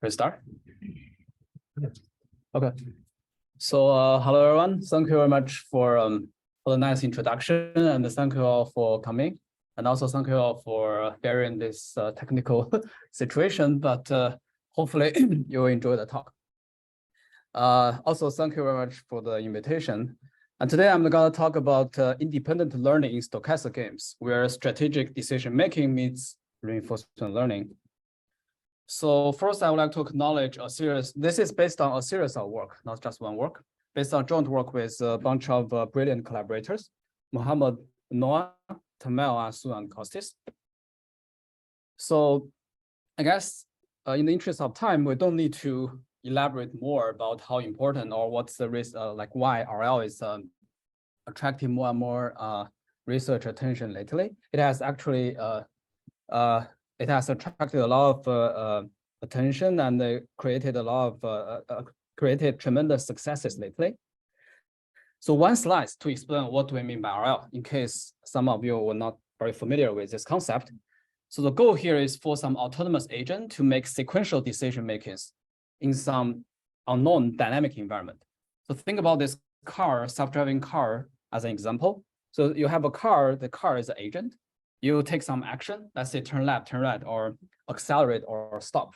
Let's start. Okay. So hello everyone. Thank you very much for the nice introduction, and thank you all for coming, and also thank you all for bearing this technical situation. But hopefully you will enjoy the talk. Also, thank you very much for the invitation. And today I'm going to talk about independent learning in stochastic games, where strategic decision making meets reinforcement learning. So first, I would like to acknowledge a series. This is based on a series of work, not just one work, based on joint work with a bunch of brilliant collaborators, Muhammad, Noah, Tamel, Asu, and Kostis. So I guess in the interest of time, we don't need to elaborate more about how important or what's the risk, like why RL is attracting more and more research attention lately. It has actually it has attracted a lot of attention and created a lot of created tremendous successes lately. So one slide to explain what do we mean by RL, in case some of you were not very familiar with this concept. So the goal here is for some autonomous agent to make sequential decision makings in some unknown dynamic environment. So think about this car, self-driving car as an example. So you have a car, the car is an agent. You take some action, let's say turn left, turn right, or accelerate or stop.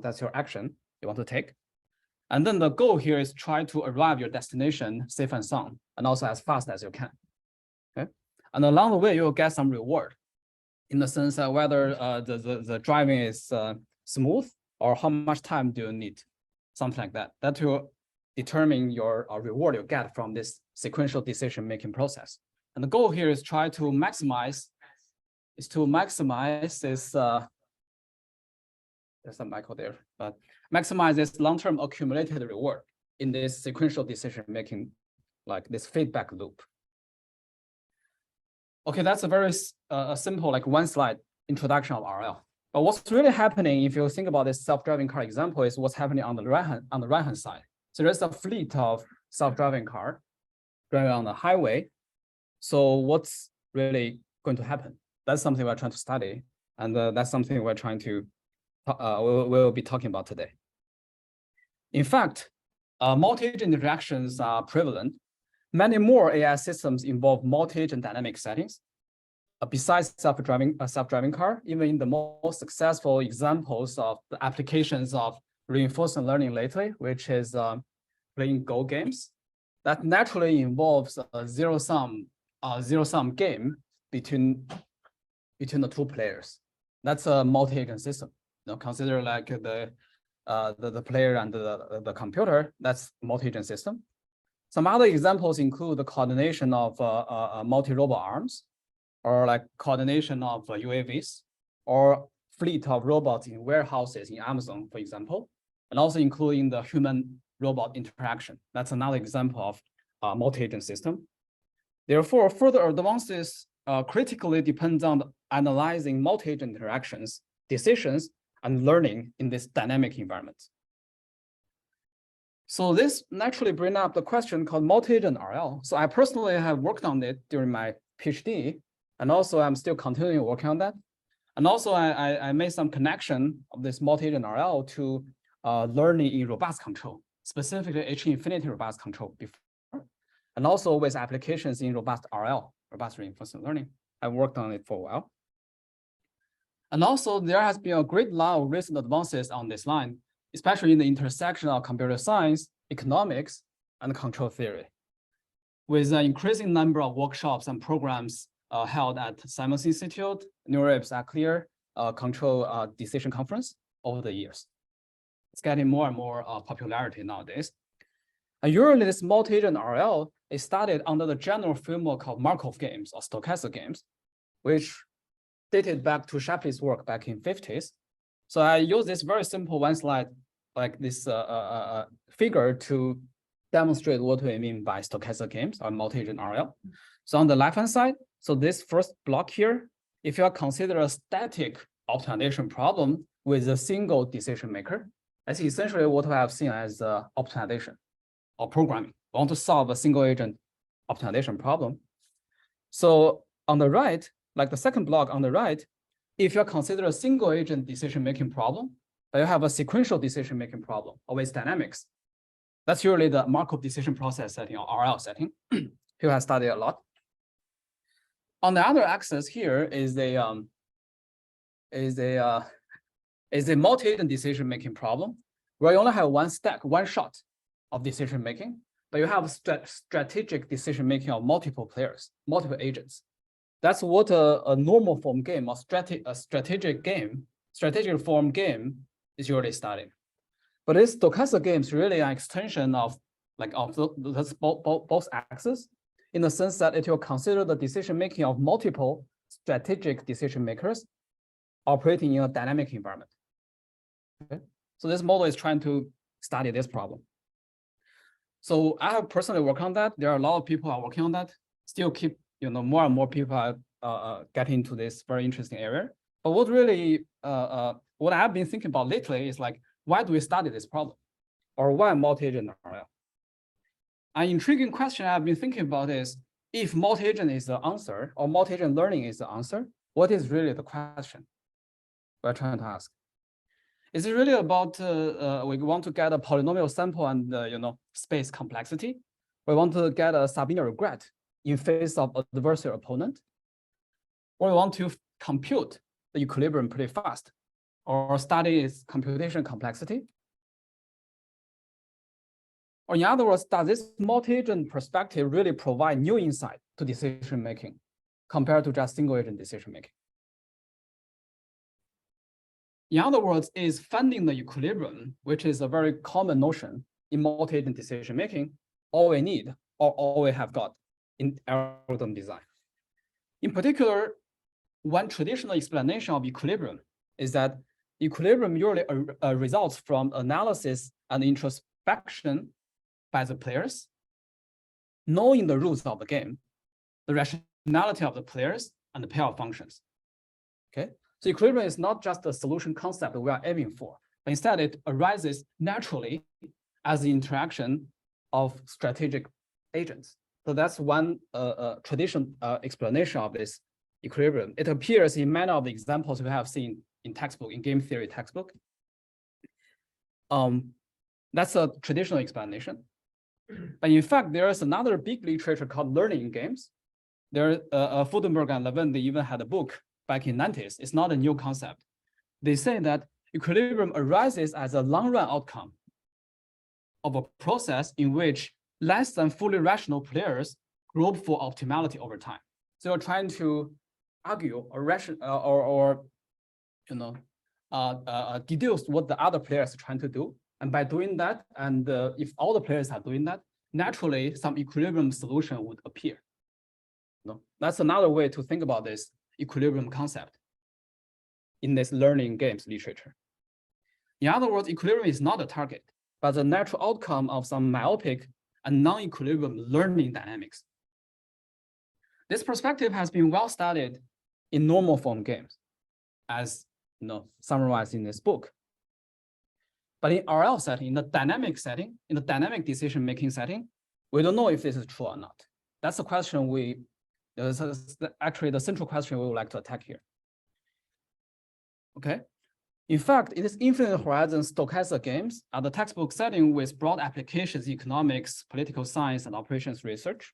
That's your action you want to take. And then the goal here is try to arrive your destination safe and sound, and also as fast as you can. Okay. And along the way, you'll get some reward in the sense that whether the driving is smooth or how much time do you need, something like that. That will determine your reward you get from this sequential decision-making process. And the goal here is try to maximize this, there's a Michael there, but maximize this long-term accumulated reward in this sequential decision-making, like this feedback loop. Okay, that's a very simple, like one slide introduction of RL. But what's really happening, if you think about this self-driving car example, is what's happening on the right-hand side. So there's a fleet of self-driving car driving on the highway. So what's really going to happen? That's something we're trying to study, and that's something we're trying to we'll be talking about today. In fact, multi-agent interactions are prevalent. Many more AI systems involve multi-agent dynamic settings. Besides self-driving car, even in the most successful examples of the applications of reinforcement learning lately, which is playing Go games, that naturally involves a zero-sum game between the two players. That's a multi-agent system. You know, consider like the player and the computer. That's multi-agent system. Some other examples include the coordination of multi-robot arms, or like coordination of UAVs, or fleet of robots in warehouses in Amazon, for example, and also including the human-robot interaction. That's another example of multi-agent system. Therefore, further advances critically depends on analyzing multi-agent interactions, decisions, and learning in this dynamic environment. So this naturally brings up the question called multi-agent RL. So I personally have worked on it during my PhD, and also I'm still continuing working on that. And also I made some connection of this multi-agent RL to learning in robust control, specifically H-infinity robust control before, and also with applications in robust RL, robust reinforcement learning. I worked on it for a while. And also there has been a great lot of recent advances on this line, especially in the intersection of computer science, economics, and control theory. With an increasing number of workshops and programs held at Simons Institute, NeurIPS are clear control decision conference over the years. It's getting more and more popularity nowadays. And usually this multi-agent RL is studied under the general framework of Markov games or stochastic games, which dated back to Shapley's work back in 50s. So I use this very simple one slide, like this figure to demonstrate what we mean by stochastic games or multi-agent RL. So on the left-hand side, so this first block here, if you consider a static optimization problem with a single decision maker, that's essentially what we have seen as optimization or programming. We want to solve a single agent optimization problem. So on the right, like the second block on the right, if you consider a single agent decision-making problem, but you have a sequential decision-making problem, always dynamics. That's usually the Markov decision process setting or RL setting. People have studied a lot. On the other axis here is a multi-agent decision-making problem where you only have one shot of decision-making, but you have strategic decision-making of multiple players, multiple agents. That's what a normal form game or strategic form game is usually studying. But this stochastic game is really an extension of both axes, in the sense that it will consider the decision-making of multiple strategic decision makers operating in a dynamic environment. Okay? So this model is trying to study this problem. So I have personally worked on that. There are a lot of people who are working on that. Still keep, more and more people are getting into this very interesting area. But what really, what I've been thinking about lately is like, why do we study this problem? Or why multi-agent RL? An intriguing question I've been thinking about is, if multi-agent is the answer, or multi-agent learning is the answer, what is really the question we're trying to ask? Is it really about we want to get a polynomial sample and space complexity? We want to get a sublinear regret in face of adversarial opponent? Or we want to compute the equilibrium pretty fast, or study its computation complexity? Or in other words, does this multi-agent perspective really provide new insight to decision-making compared to just single-agent decision-making? In other words, is finding the equilibrium, which is a very common notion in multi-agent decision-making, all we need or all we have got in algorithm design? In particular, one traditional explanation of equilibrium is that equilibrium usually results from analysis and introspection by the players, knowing the rules of the game, the rationality of the players, and the pair of functions. Okay, so equilibrium is not just a solution concept that we are aiming for, but instead it arises naturally as the interaction of strategic agents. So that's one traditional explanation of this equilibrium. It appears in many of the examples we have seen in textbook, in game theory textbook. That's a traditional explanation. But in fact, there is another big literature called learning in games. There, Fudenberg and Levin, they even had a book back in the 90s. It's not a new concept. They say that equilibrium arises as a long-run outcome of a process in which less than fully rational players group for optimality over time. So you're trying to argue or deduce what the other players are trying to do. And by doing that, and if all the players are doing that, naturally some equilibrium solution would appear. That's another way to think about this equilibrium concept in this learning games literature. In other words, equilibrium is not a target, but the natural outcome of some myopic and non-equilibrium learning dynamics. This perspective has been well studied in normal form games, as summarized in this book. But in RL setting, in the dynamic setting, in the dynamic decision-making setting, we don't know if this is true or not. That's the question actually the central question we would like to attack here. Okay. In fact, in this infinite horizon stochastic games are the textbook setting with broad applications in economics, political science, and operations research.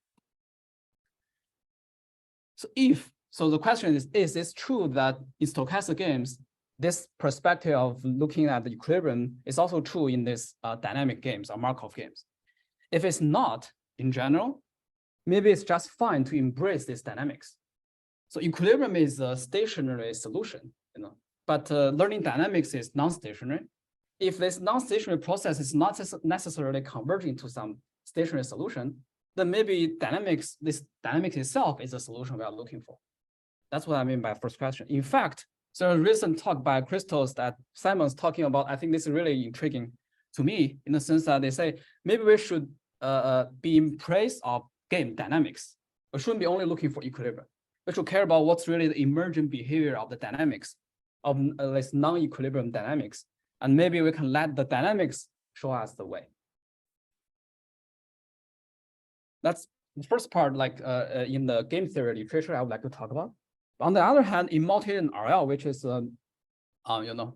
So the question is this true that in stochastic games, this perspective of looking at the equilibrium is also true in this dynamic games or Markov games? If it's not, in general, maybe it's just fine to embrace this dynamics. So equilibrium is a stationary solution, but learning dynamics is non-stationary. If this non-stationary process is not necessarily converging to some stationary solution, then maybe this dynamics itself is a solution we are looking for. That's what I mean by first question. In fact, so a recent talk by Christos that Simon's talking about, I think this is really intriguing to me in the sense that they say, maybe we should be in praise of game dynamics. We shouldn't be only looking for equilibrium. We should care about what's really the emergent behavior of the dynamics, of this non-equilibrium dynamics. And maybe we can let the dynamics show us the way. That's the first part, in the game theory literature I would like to talk about. On the other hand, in multi-agent RL, which is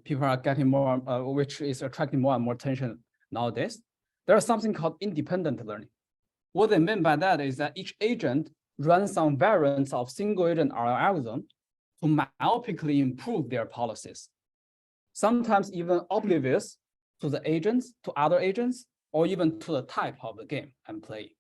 people are getting more, which is attracting more and more attention nowadays. There's something called independent learning. What they mean by that is that each agent runs some variants of single agent RL algorithm to myopically improve their policies, sometimes even oblivious to the agents, to other agents, or even to the type of the game I'm playing.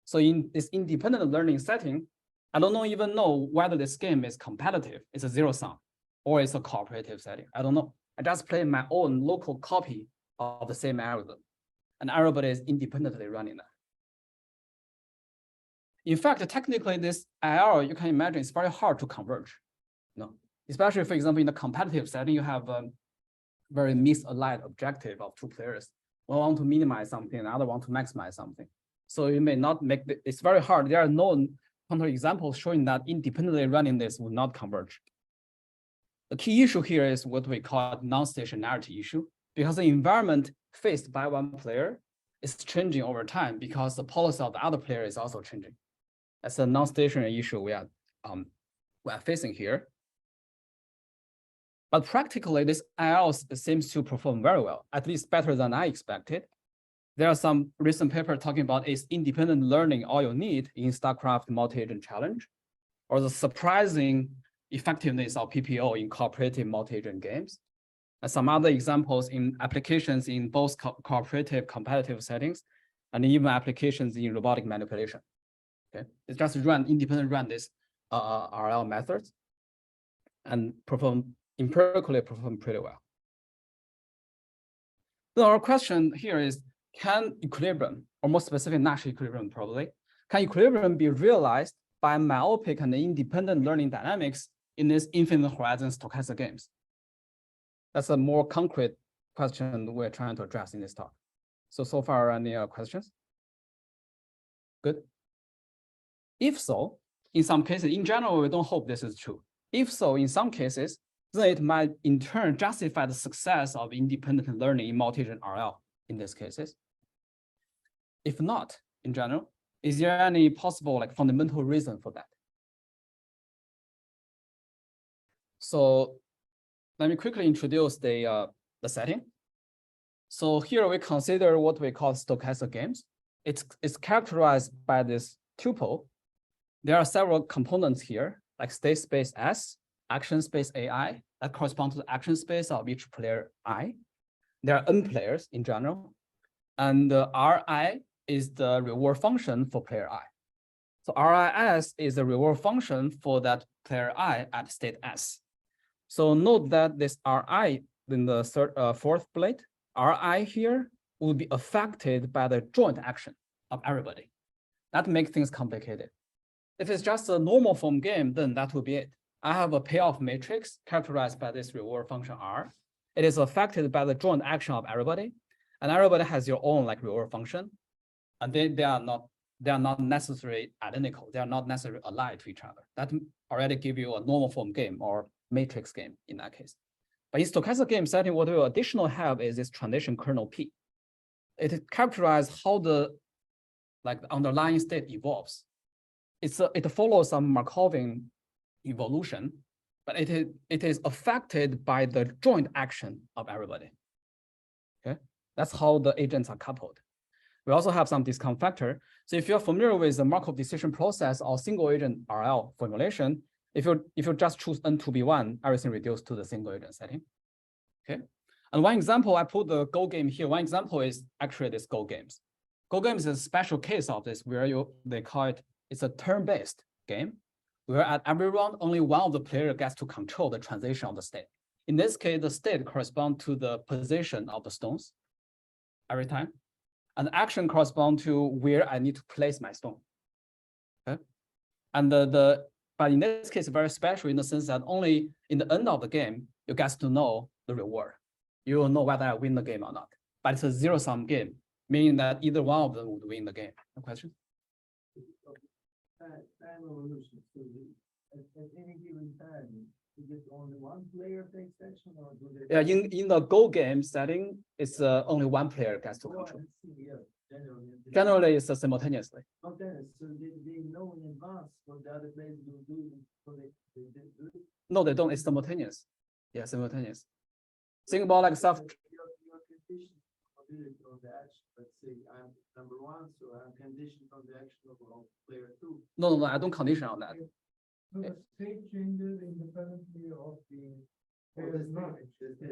So in this independent learning setting, I don't even know whether this game is competitive, it's a zero sum, or it's a cooperative setting. I don't know. I just play my own local copy of the same algorithm, and everybody is independently running that. In fact, technically, this IR, you can imagine, it's very hard to converge. Especially, for example, in the competitive setting, you have a very misaligned objective of two players. One want to minimize something, another want to maximize something. So you may not make it's very hard. There are no counterexamples showing that independently running this will not converge. The key issue here is what we call non-stationarity issue, because the environment faced by one player is changing over time because the policy of the other player is also changing. That's a non-stationary issue we are facing here. But practically, this IL seems to perform very well, at least better than I expected. There are some recent papers talking about is independent learning all you need in StarCraft multi-agent challenge, or the surprising effectiveness of PPO in cooperative multi-agent games. And some other examples in applications in both cooperative competitive settings, and even applications in robotic manipulation. Okay, it's just independent run this RL methods and empirically perform pretty well. So our question here is, can equilibrium, or more specific Nash equilibrium probably, can equilibrium be realized by myopic and independent learning dynamics in these infinite horizon stochastic games? That's a more concrete question we're trying to address in this talk. So far, any questions? Good. If so, in some cases, in general, we don't hope this is true. If so, in some cases, then it might in turn justify the success of independent learning in multi-agent RL in these cases. If not, in general, is there any possible fundamental reason for that? So let me quickly introduce the setting. So here we consider what we call stochastic games. It's characterized by this tuple. There are several components here, like state space S, action space AI, that correspond to the action space of each player I. There are N players in general, and Ri is the reward function for player I. So RIS is the reward function for that player I at state S. So note that this Ri in the fourth blade, Ri here will be affected by the joint action of everybody. That makes things complicated. If it's just a normal form game, then that will be it. I have a payoff matrix characterized by this reward function R. It is affected by the joint action of everybody, and everybody has your own reward function, and they are not necessarily identical. They are not necessarily allied to each other. That already give you a normal form game or matrix game in that case. But in stochastic game setting, what we will additional have is this transition kernel P. It characterizes how the underlying state evolves. It follows some Markovian evolution, but it is affected by the joint action of everybody. Okay, that's how the agents are coupled. We also have some discount factor. So if you're familiar with the Markov decision process or single agent RL formulation, if you just choose N to be 1, everything reduced to the single agent setting. Okay, and one example, I put the Go game here. One example is actually this Go games. Go games is a special case of this where they call it, it's a turn-based game, where at every round, only one of the players gets to control the transition of the state. In this case, the state corresponds to the position of the stones every time. And the action corresponds to where I need to place my stone. Okay? And but in this case, very special in the sense that only in the end of the game, you get to know the reward. You will know whether I win the game or not. But it's a zero-sum game, meaning that either one of them would win the game. No question? Time evolution. So at any given time, is it only one player takes action, or do they? Yeah, in the Go game setting, it's only one player gets to control. Generally, it's simultaneously. Okay, so they know in advance what the other players will do. So they do it? No, they don't. It's simultaneous. Yeah, simultaneous. Think about like self. Your condition on the action. Let's say I'm number one, so I'm conditioned on the action of player two. No, I don't condition on that. So the state changes independently of the.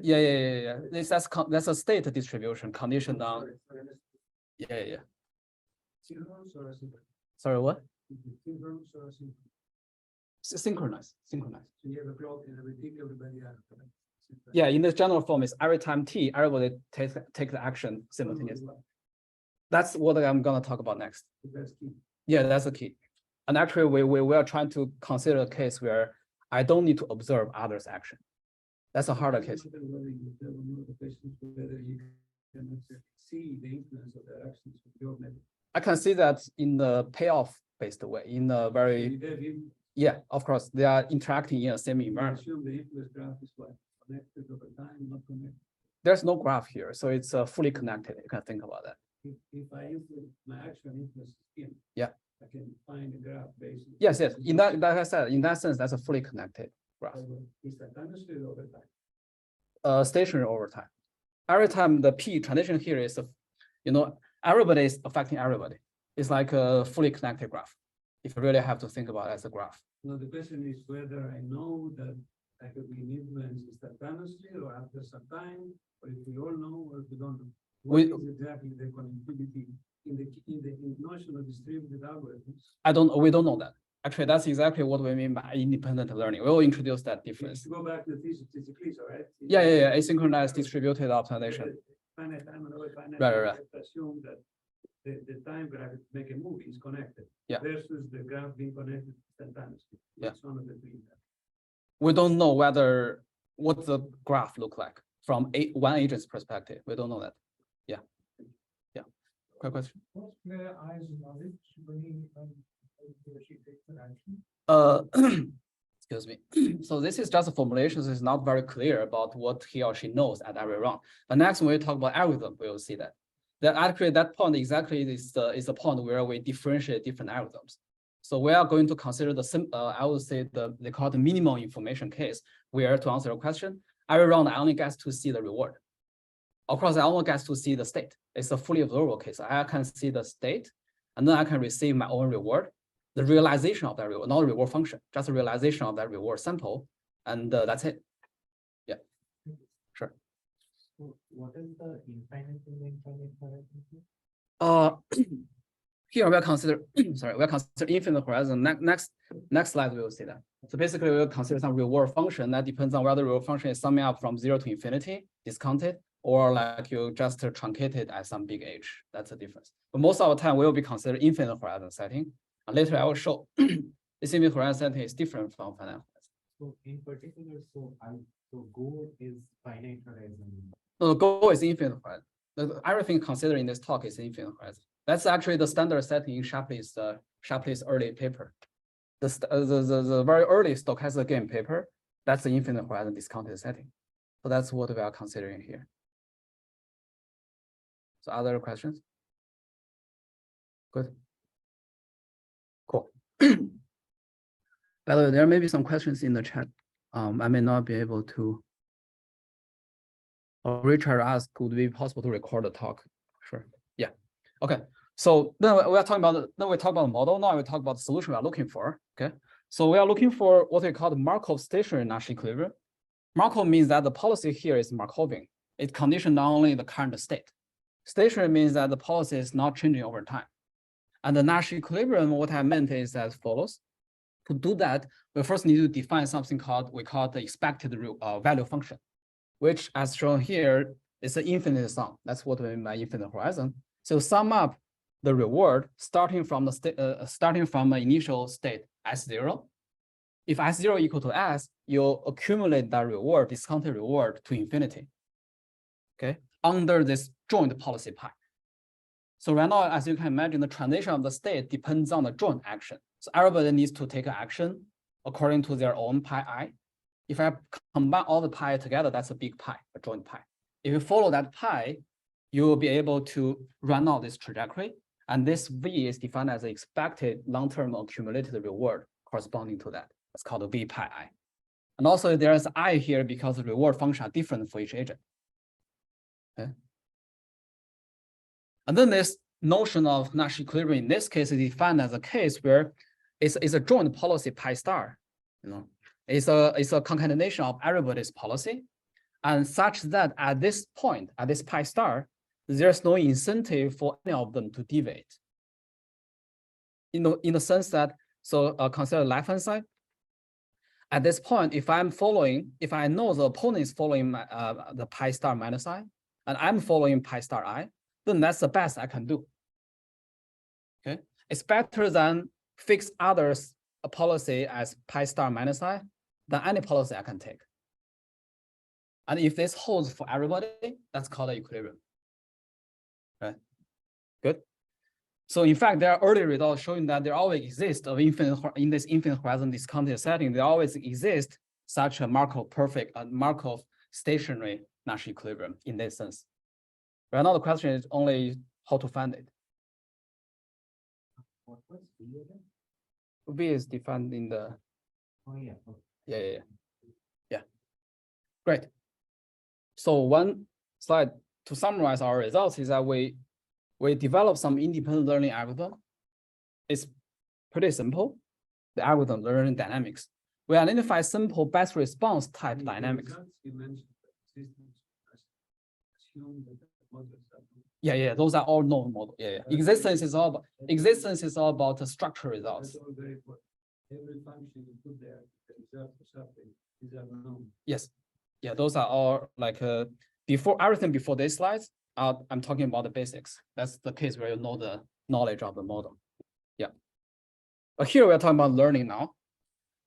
Yeah. That's a state distribution conditioned on. Yeah. Synchronous or asynchronous? Sorry, what? Synchronous or asynchronous? Synchronous. So you have a clock and every tick, everybody has. Yeah, in the general form is every time t, everybody take the action simultaneously. That's what I'm gonna talk about next. That's key. Yeah, that's the key. And actually, we are trying to consider a case where I don't need to observe others' action. That's a harder case. Whether you can see the influence of the actions of your method. I can see that in the payoff-based way, in a very yeah, of course, they are interacting in a same environment. Assume the influence graph is what connected over time, not connected. There's no graph here, so it's fully connected. You can think about that. If I influence my actual influence scheme, yeah, I can find a graph based. Yes. In that, like I said, in that sense, that's a fully connected graph. Is that understood over time? Stationary over time. Every time the P transition here is, everybody is affecting everybody. It's like a fully connected graph. If you really have to think about it as a graph. No, the question is whether I know that I could be influenced instantaneously or after some time, or if we all know or if we don't know. What is exactly the connectivity in the notion of distributed algorithms? We don't know that. Actually, that's exactly what we mean by independent learning. We will introduce that difference. Go back to the thesis, right? Yeah. Asynchronous distributed optimization. Finite time and over finite Right. Assume that the time graph to make a movie is connected. Yeah. Versus the graph being connected instantaneously. Yeah. That's one of the three. We don't know what the graph look like from one agent's perspective. We don't know that. Yeah. Quick question. What's player I's knowledge when he or she takes an action? Excuse me. So this is just a formulation. So it's not very clear about what he or she knows at every round. But next, when we talk about algorithm, we will see that. That actually that point exactly is the point where we differentiate different algorithms. So we are going to consider I would say they call it the minimum information case, where to answer your question, every round I only get to see the reward. Of course, I only get to see the state. It's a fully observable case. I can see the state, and then I can receive my own reward, the realization of that reward, not a reward function, just a realization of that reward sample, and that's it. Yeah, sure. So what is the infinite and infinite horizon? Here we'll consider infinite horizon. Next slide we will see that. So basically we'll consider some reward function that depends on whether the reward function is summing up from 0 to infinity, discounted, or like you just truncate it at some big H. That's the difference. But most of the time we will be considered infinite horizon setting. And later I will show this infinite horizon setting is different from finite horizon. So in particular, so Go is finite horizon. No, Go is infinite horizon. Everything considered in this talk is infinite horizon. That's actually the standard setting in Shapley's early paper. The very early stochastic game paper, that's the infinite horizon discounted setting. So that's what we are considering here. So other questions? Good. Cool. By the way, there may be some questions in the chat. I may not be able to. Richard asked, would it be possible to record the talk? Sure. Yeah. Okay. So then we talk about the model. Now we talk about the solution we are looking for. Okay. So we are looking for what we call the Markov stationary Nash equilibrium. Markov means that the policy here is Markovian. It conditions not only the current state. Stationary means that the policy is not changing over time. And the Nash equilibrium, what I meant is as follows. To do that, we first need to define something we call the expected value function, which as shown here is an infinite sum. That's what we mean by infinite horizon. So sum up the reward starting from the initial state S0. If S0 equal to S, you'll accumulate that reward, discounted reward to infinity. Okay, under this joint policy pi. So right now, as you can imagine, the transition of the state depends on the joint action. So everybody needs to take action according to their own pi I. If I combine all the pi together, that's a big pi, a joint pi. If you follow that pi, you will be able to run out this trajectory. And this V is defined as the expected long-term accumulated reward corresponding to that. It's called a V pi I. And also there's I here because the reward function are different for each agent. Okay. And then this notion of Nash equilibrium in this case is defined as a case where it's a joint policy pi star. It's a concatenation of everybody's policy, and such that at this point, at this pi star, there's no incentive for any of them to deviate. In the sense that, so consider left-hand side. At this point, if I know the opponent is following the pi star minus I, and I'm following pi star I, then that's the best I can do. Okay, it's better than fix others a policy as pi star minus I than any policy I can take. And if this holds for everybody, that's called an equilibrium. Right? Good. So in fact, there are early results showing that there always exists in this infinite horizon discounted setting, there always exists such a Markov perfect, Markov stationary Nash equilibrium in this sense. Right now, the question is only how to find it. What's V again? V is defined in the. Oh, yeah. Yeah. Great. So one slide to summarize our results is that we develop some independent learning algorithm. It's pretty simple. The algorithm learning dynamics. We identify simple best response type dynamics. Yeah, those are all known models. Yeah. Existence is all about the structure results. Every function you put there, the result for something is unknown. Yes. Yeah, those are all like everything before these slides. I'm talking about the basics. That's the case where you know the knowledge of the model. Yeah. But here we're talking about learning now.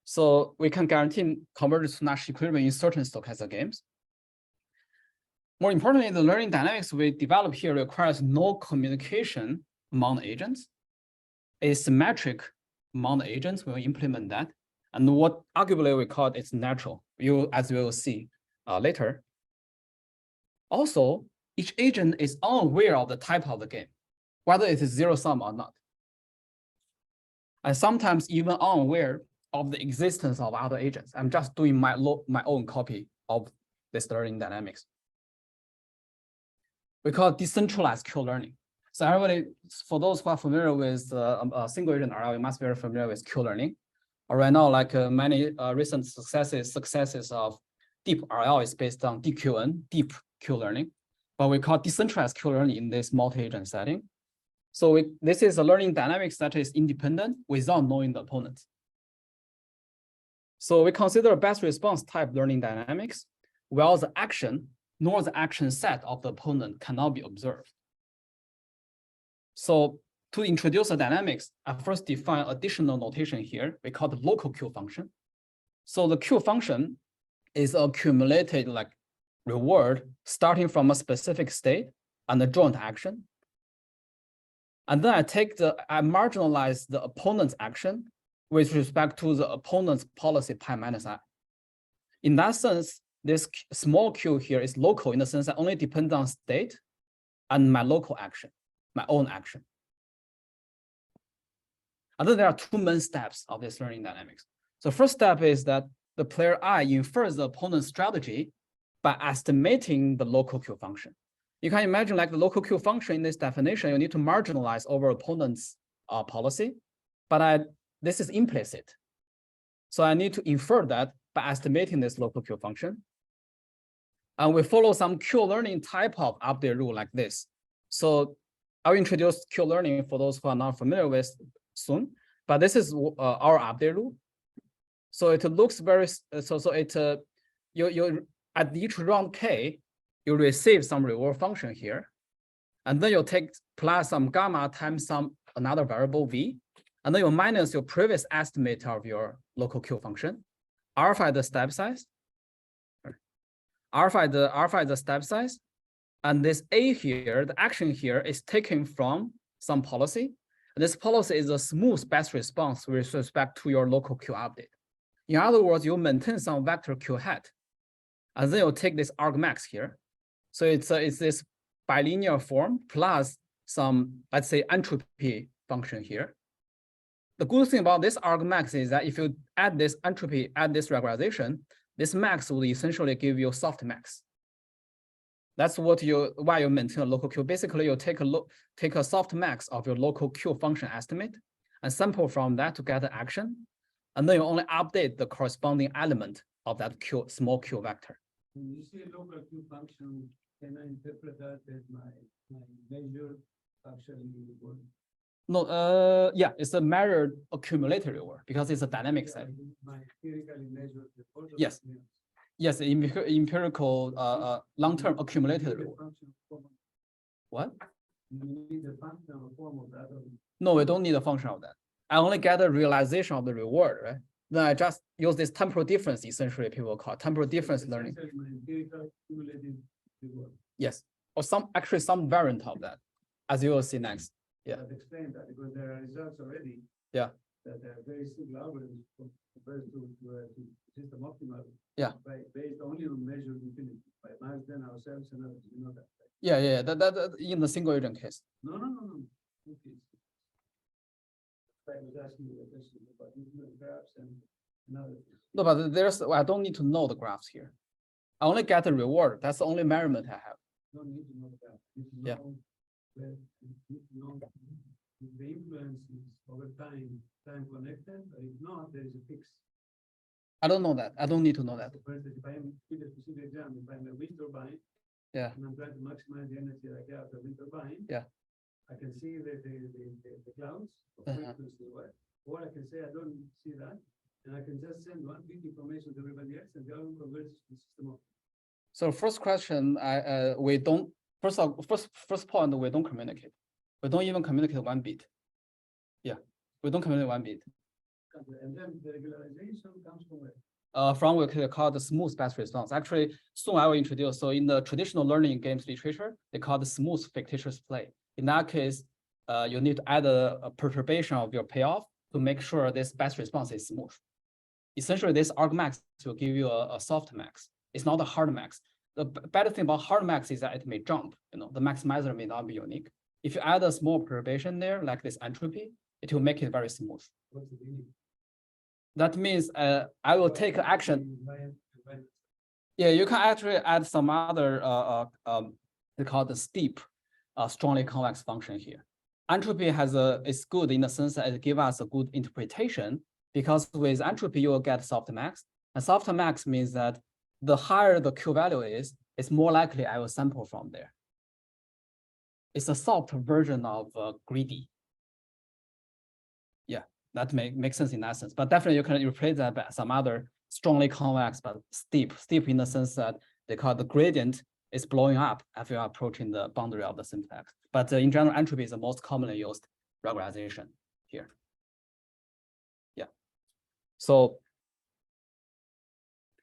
So we can guarantee convergence to Nash equilibrium in certain stochastic games. More importantly, the learning dynamics we develop here requires no communication among the agents. Asymmetric among the agents, we'll implement that. And what arguably we call it's natural, as we will see later. Also, each agent is unaware of the type of the game, whether it is zero-sum or not. And sometimes even unaware of the existence of other agents. I'm just doing my own copy of this learning dynamics. We call it decentralized Q-learning. So everybody, for those who are familiar with single agent RL, you must be very familiar with Q-learning. Right now, like many recent successes of deep RL is based on DQN, deep Q-learning. But we call decentralized Q-learning in this multi-agent setting. So this is a learning dynamics that is independent without knowing the opponent. So we consider best response type learning dynamics, while the action nor the action set of the opponent cannot be observed. So to introduce the dynamics, I first define additional notation here. We call the local Q function. So the Q function is accumulated like reward starting from a specific state and a joint action. And then I marginalize the opponent's action with respect to the opponent's policy pi minus I. In that sense, this small q here is local in the sense that only depends on state and my local action, my own action. And then there are two main steps of this learning dynamics. So first step is that the player I infers the opponent's strategy by estimating the local Q function. You can imagine like the local Q function in this definition, you need to marginalize over opponent's policy, but this is implicit. So I need to infer that by estimating this local Q function. And we follow some Q-learning type of update rule like this. So I'll introduce Q-learning for those who are not familiar with soon, but this is our update rule. So it looks very, you at each round K, you receive some reward function here. And then you take plus some gamma times another variable V, and then you minus your previous estimate of your local Q function. Alpha is the step size. Alpha is the step size. And this A here, the action here is taken from some policy. And this policy is a smooth best response with respect to your local Q update. In other words, you maintain some vector Q hat. And then you take this argmax here. So it's this bilinear form plus some, let's say, entropy function here. The good thing about this argmax is that if you add this entropy, add this regularization, This max will essentially give you soft max. That's what why you maintain a local Q. Basically, you take a soft max of your local Q function estimate and sample from that to get an action. And then you only update the corresponding element of that Q, small Q vector. When you see a local Q function, can I interpret that as my measure actually reward? No, yeah, it's a measured accumulated reward because it's a dynamic set. My empirically measured reward. Yes. Yes, empirical long-term accumulated reward. What? You need a functional form of that. No, we don't need a function of that. I only get a realization of the reward, right? Then I just use this temporal difference, essentially people call temporal difference learning. Yes, or actually some variant of that, as you will see next. Yeah. I've explained that because there are results already. Yeah. That are very simple algorithms compared to system optimal. Yeah. Based only on measured infinity by Marsden, ourselves, and others. You know that. Right? Yeah. That in the single agent case. No. Okay. I was asking you a question about infinite graphs and other things. No, but I don't need to know the graphs here. I only get the reward. That's the only measurement I have. Don't need to know that. Yeah. The influence is over time connected, but if not, there is a fix. I don't know that. I don't need to know that. So for instance, if I am with a specific example, if I'm a wind turbine, yeah, and I'm trying to maximize the energy I get out of the wind turbine, yeah, I can see the clouds of frequency, or I can say I don't see that, and I can just send one bit information to everybody else, and the other one converges to the system of. So first question, we don't. First point, we don't communicate. We don't even communicate one bit. Yeah, we don't communicate one bit. And then the regularization comes from where? From what we call the smooth best response. Actually, soon I will introduce. So in the traditional learning games literature, they call the smooth fictitious play. In that case, you need to add a perturbation of your payoff to make sure this best response is smooth. Essentially, this argmax will give you a soft max. It's not a hard max. The better thing about hard max is that it may jump. The maximizer may not be unique. If you add a small perturbation there, like this entropy, it will make it very smooth. What's the meaning? That means I will take action. Yeah, you can actually add some other they call the steep, strongly convex function here. Entropy is good in the sense that it gives us a good interpretation because with entropy you will get soft max, and soft max means that the higher the Q value is, it's more likely I will sample from there. It's a soft version of greedy. Yeah, that makes sense in that sense. But definitely you can replace that by some other strongly convex but steep in the sense that they call the gradient is blowing up as you are approaching the boundary of the syntax. But in general, entropy is the most commonly used regularization here. Yeah. So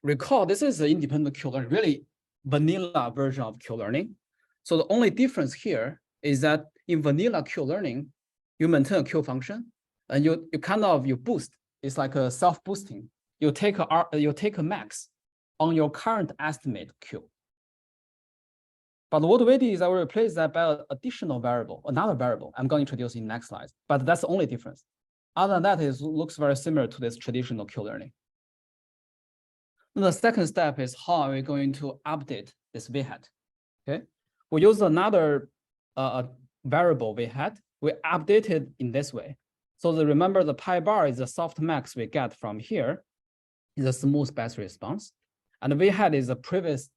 recall, this is the independent Q-learning, really vanilla version of Q-learning. So the only difference here is that in vanilla Q-learning, you maintain a Q function and you boost. It's like a self-boosting. You take a max on your current estimate Q. But what we did is I will replace that by an additional variable, another variable I'm going to introduce in next slide. But that's the only difference. Other than that, it looks very similar to this traditional Q-learning. The second step is how are we going to update this V hat? Okay, we use another variable V hat. We update it in this way. So remember the pi bar is the soft max we get from here, is a smooth best response, and V hat is the previous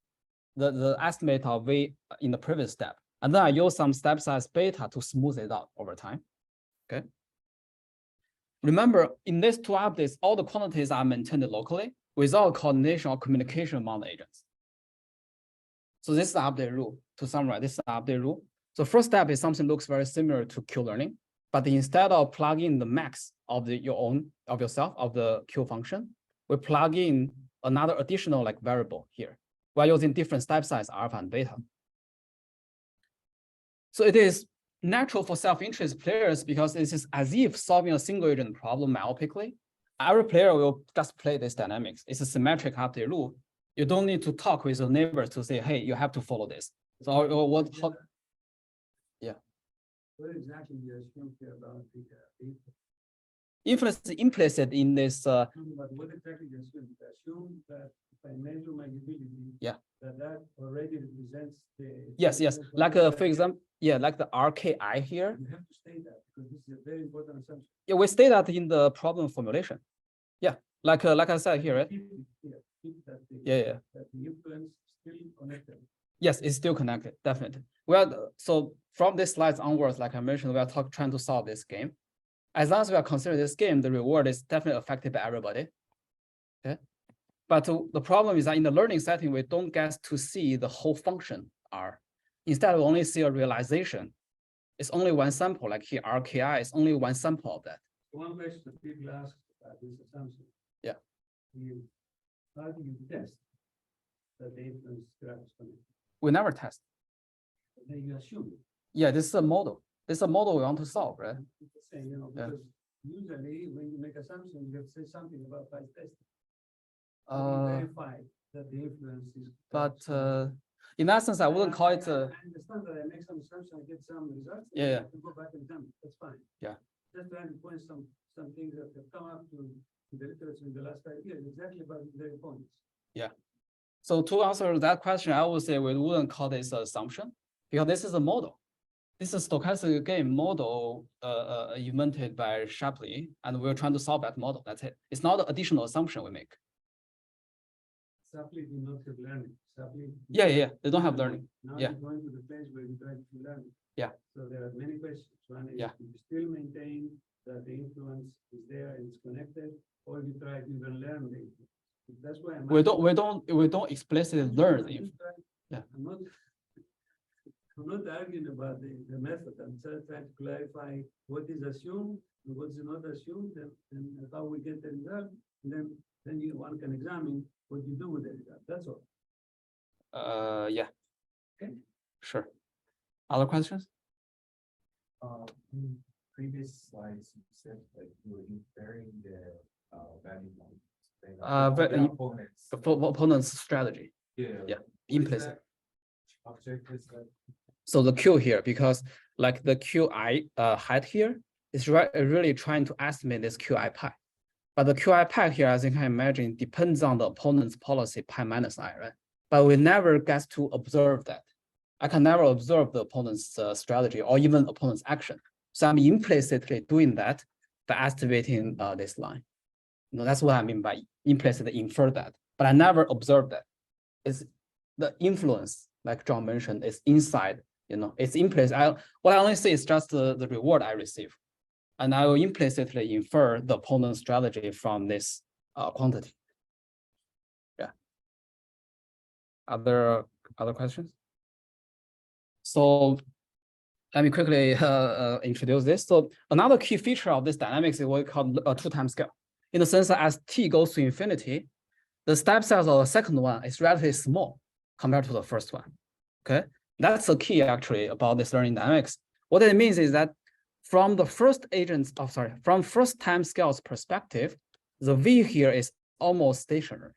the estimate of V in the previous step, and then I use some step size beta to smooth it out over time. Okay. Remember, in these two updates, all the quantities are maintained locally without coordination or communication among the agents. So this is the update rule. To summarize, this is the update rule. So first step is something looks very similar to Q-learning, but instead of plugging the max of yourself of the Q function, we plug in another additional variable here. We're using different step size alpha and beta. So it is natural for self-interest players because this is as if solving a single agent problem myopically. Every player will just play this dynamics. It's a symmetric update rule. You don't need to talk with your neighbors to say, hey, you have to follow this. So yeah. What exactly do you assume here about the influence is implicit in this. but what exactly do you assume? Assume that if I measure my utility. Yeah. That already represents the. Yes. Like for example, like the RKI here. You have to state that because this is a very important assumption. Yeah, we state that in the problem formulation. Yeah, like I said here, right? Keep that that the influence still connected. Yes, it's still connected, definitely. Well, so from this slides onwards, like I mentioned, we are trying to solve this game. As long as we are considering this game, the reward is definitely affected by everybody. Okay. But the problem is that in the learning setting, we don't get to see the whole function R. Instead, we only see a realization. It's only one sample, like here, RKI is only one sample of that. One question that people ask about this assumption. Yeah. How do you test that the influence graph is connected? We never test. Then you assume. Yeah, this is a model. This is a model we want to solve, right? Saying, because usually when you make assumptions, you have to say something about by testing. Verify that the influence is. But in that sense, I wouldn't call it. I understand that I make some assumption, I get some results. Yeah. I can go back and examine. That's fine. Yeah. Just trying to point some things that have come up to the literature in the last 5 years, exactly about their points. Yeah. So to answer that question, I would say we wouldn't call this an assumption because this is a model. This is a stochastic game model invented by Shapley, and we're trying to solve that model. That's it. It's not an additional assumption we make. Shapley do not have learning. Yeah. They don't have learning. Now Yeah. you're going to the place where you try to learn. Yeah. So there are many questions. One is, Yeah. you still maintain that the influence is there and it's connected, or you try to even learn the influence. That's why We don't explicitly learn the influence. Yeah. I'm not arguing about the method. I'm just trying to clarify what is assumed and what is not assumed, and how we get the result. And then one can examine what you do with the result. That's all. Yeah. Okay. Sure. Other questions? In previous slides, you said that you were inferring the value opponents. The opponent's strategy. Yeah. Implicit. Object is that. So the Q here, because like the QI height here is really trying to estimate this QI pi. But the QI pi here, as you can imagine, depends on the opponent's policy pi minus I, right? But we never get to observe that. I can never observe the opponent's strategy or even opponent's action. So I'm implicitly doing that by estimating this line. That's what I mean by implicitly infer that. But I never observe that. It's the influence, like Zhang mentioned, is inside. It's implicit. What I only see is just the reward I receive. And I will implicitly infer the opponent's strategy from this quantity. Yeah. Other questions? So let me quickly introduce this. So another key feature of this dynamics is what we call a two-time scale. In the sense that as t goes to infinity, the step size of the second one is relatively small compared to the first one. Okay. That's the key actually about this learning dynamics. What it means is that from the first from first time scales perspective, the V here is almost stationary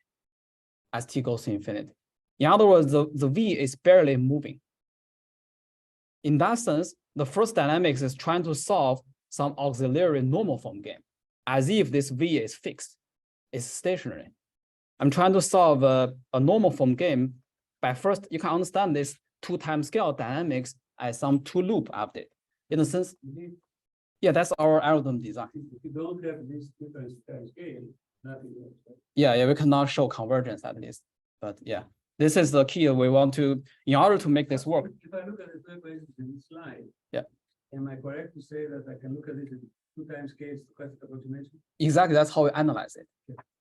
as t goes to infinity. In other words, the V is barely moving. In that sense, the first dynamics is trying to solve some auxiliary normal form game, as if this V is fixed, it's stationary. I'm trying to solve a normal form game by first, you can understand this two-time scale dynamics as some two-loop update. In a sense, yeah, that's our algorithm design. If you don't have this different scale, nothing works. Right? Yeah, we cannot show convergence at least. But yeah, this is the key we want to, in order to make this work. If I look at the two equations in this slide, yeah, am I correct to say that I can look at it in two-time scales stochastic approximation? Exactly, that's how we analyze it.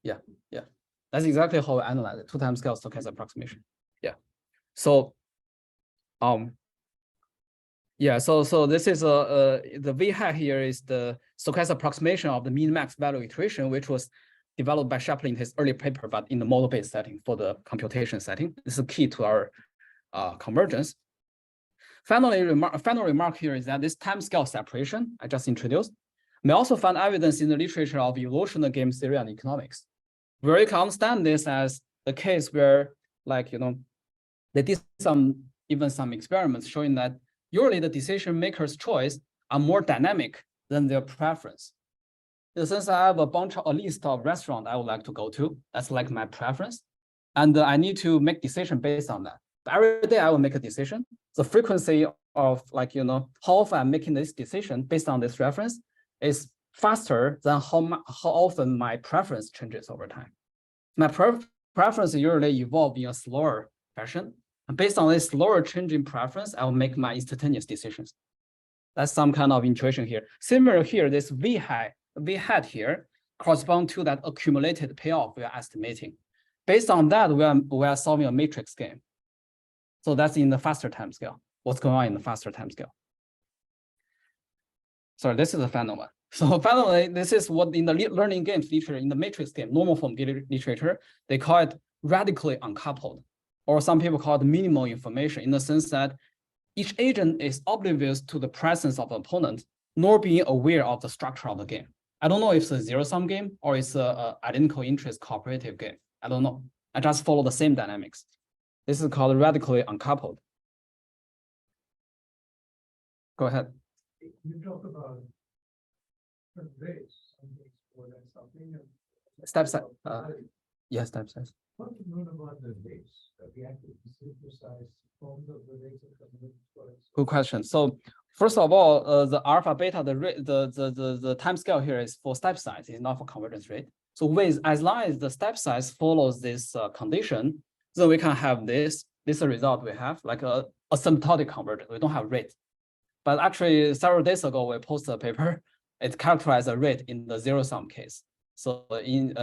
Yeah. That's exactly how we analyze it, two-time scale stochastic approximation. Yeah. So, so this is the V hat here is the stochastic approximation of the min-max value iteration, which was developed by Shapley in his early paper, but in the model-based setting for the computation setting. This is key to our convergence. Final remark here is that this time scale separation I just introduced may also find evidence in the literature of evolutionary game theory and economics, where you can understand this as the case where, like, they did even some experiments showing that usually the decision maker's choice are more dynamic than their preference. In the sense I have a list of restaurants I would like to go to. That's like my preference. and I need to make decision based on that. But every day I will make a decision. The frequency of how often I'm making this decision based on this reference is faster than how often my preference changes over time. My preference usually evolve in a slower fashion. And based on this slower changing preference, I will make my instantaneous decisions. That's some kind of intuition here. Similar here, this V hat here correspond to that accumulated payoff we are estimating. Based on that, we are solving a matrix game. So that's in the faster time scale. What's going on in the faster time scale? Sorry, this is the final one. So finally, this is what in the learning games literature, in the matrix game, normal form literature, they call it radically uncoupled, or some people call it minimal information, in the sense that each agent is oblivious to the presence of the opponent, nor being aware of the structure of the game. I don't know if it's a zero-sum game or it's a identical interest cooperative game. I don't know. I just follow the same dynamics. This is called radically uncoupled. Go ahead. You talk about rates, something. Step size. Yes, step size. What do you know about the rates? The actual synthesized forms of the rates of convergence? Good question. So first of all, the alpha beta, the time scale here is for step size, it's not for convergence rate. So as long as the step size follows this condition, then we can have this result we have, like a asymptotic convergence. We don't have rate. But actually, several days ago, we posted a paper. It characterized a rate in the zero-sum case. So in